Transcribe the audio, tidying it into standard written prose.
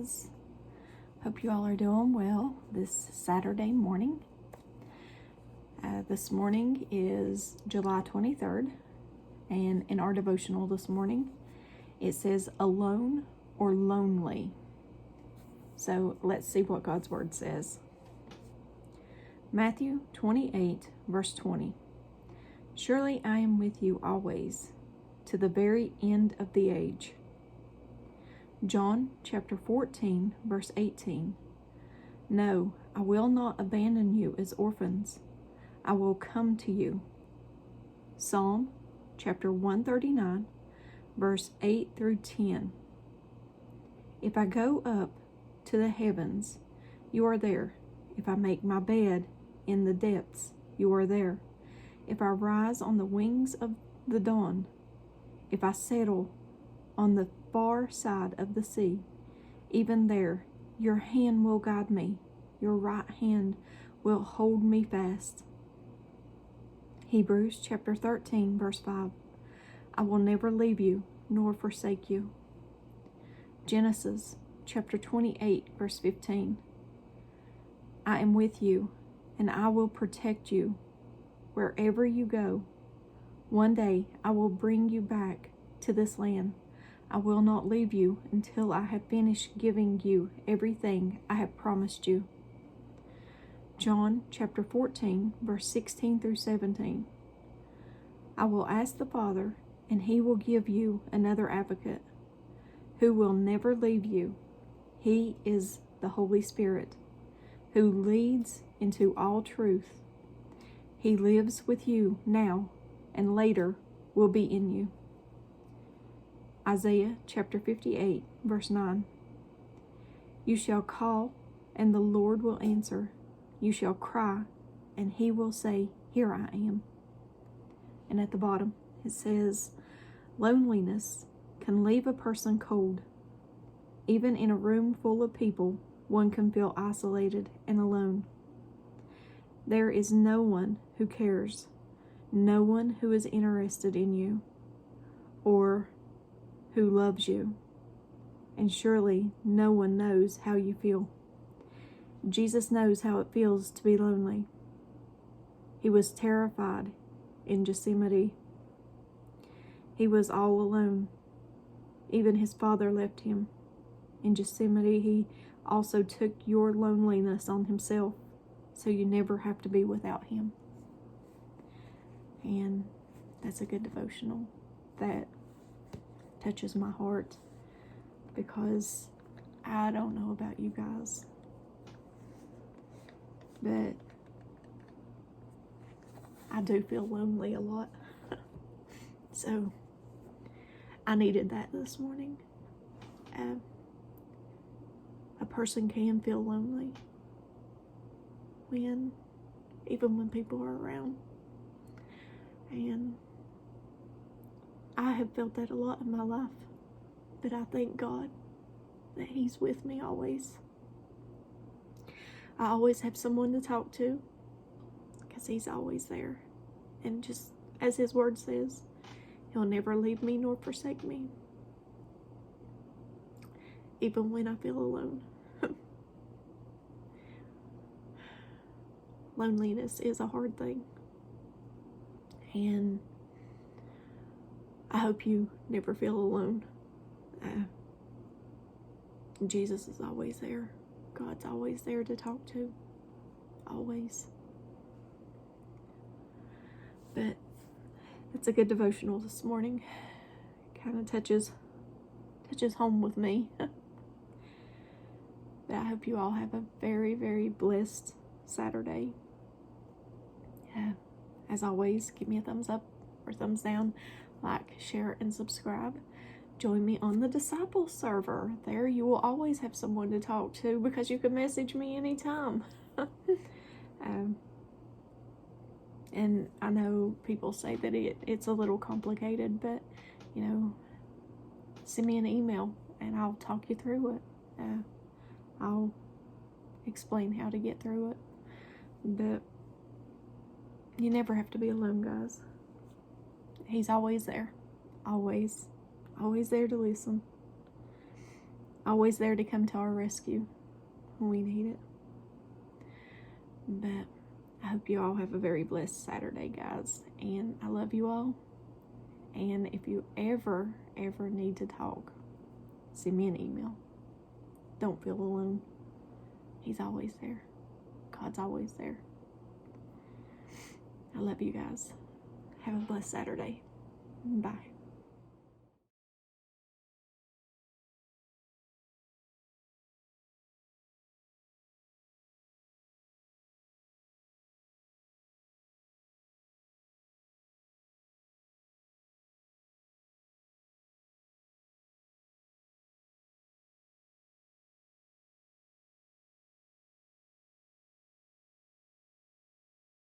guys. Hope you all are doing well this Saturday morning. This morning is July 23rd, and in our devotional this morning, it says alone or lonely. So let's see what God's Word says. Matthew 28, verse 20. Surely I am with you always, to the very end of the age. John chapter 14, verse 18. No, I will not abandon you as orphans. I will come to you. Psalm chapter 139, verse 8 through 10. If I go up to the heavens, you are there. If I make my bed in the depths, you are there. If I rise on the wings of the dawn, if I settle on the far side of the sea, even there your hand will guide me, your right hand will hold me fast. Hebrews chapter 13, verse 5. I will never leave you nor forsake you. Genesis chapter 28, verse 15. I am with you, and I will protect you wherever you go. One day I will bring you back to this land. I will not leave you until I have finished giving you everything I have promised you. John chapter 14, verse 16 through 17. I will ask the Father, and he will give you another advocate, who will never leave you. He is the Holy Spirit, who leads into all truth. He lives with you now and later will be in you. Isaiah chapter 58, verse 9. You shall call, and the Lord will answer. You shall cry, and he will say, Here I am. And at the bottom, it says, loneliness can leave a person cold. Even in a room full of people, one can feel isolated and alone. There is no one who cares, no one who is interested in you, or who loves you, and surely no one knows how you feel. Jesus knows how it feels to be lonely. He was terrified in Gethsemane. He was all alone. Even his Father left him. In Gethsemane, he also took your loneliness on himself, so you never have to be without him. And that's a good devotional that touches my heart, because I don't know about you guys, but I do feel lonely a lot. So I needed that this morning. A person can feel lonely even when people are around. And I have felt that a lot in my life, but I thank God that he's with me always. I always have someone to talk to, because he's always there. And just as his word says, he'll never leave me nor forsake me, even when I feel alone. Loneliness is a hard thing, and I hope you never feel alone. Jesus is always there. God's always there to talk to. Always. But it's a good devotional this morning. Kind of touches home with me. But I hope you all have a very, very blessed Saturday. As always, give me a thumbs up or thumbs down, like, share, and subscribe. Join me on the Disciple server. There you will always have someone to talk to, because you can message me anytime. And I know people say that it's a little complicated, but send me an email and I'll talk you through it. I'll explain how to get through it. But you never have to be alone, guys. He's always there. Always there to listen. always there to come to our rescue when we need it. But I hope you all have a very blessed Saturday, guys. And I love you all. And if you ever need to talk, send me an email. Don't feel alone. He's always there. God's always there. I love you guys. Have a blessed Saturday. Bye.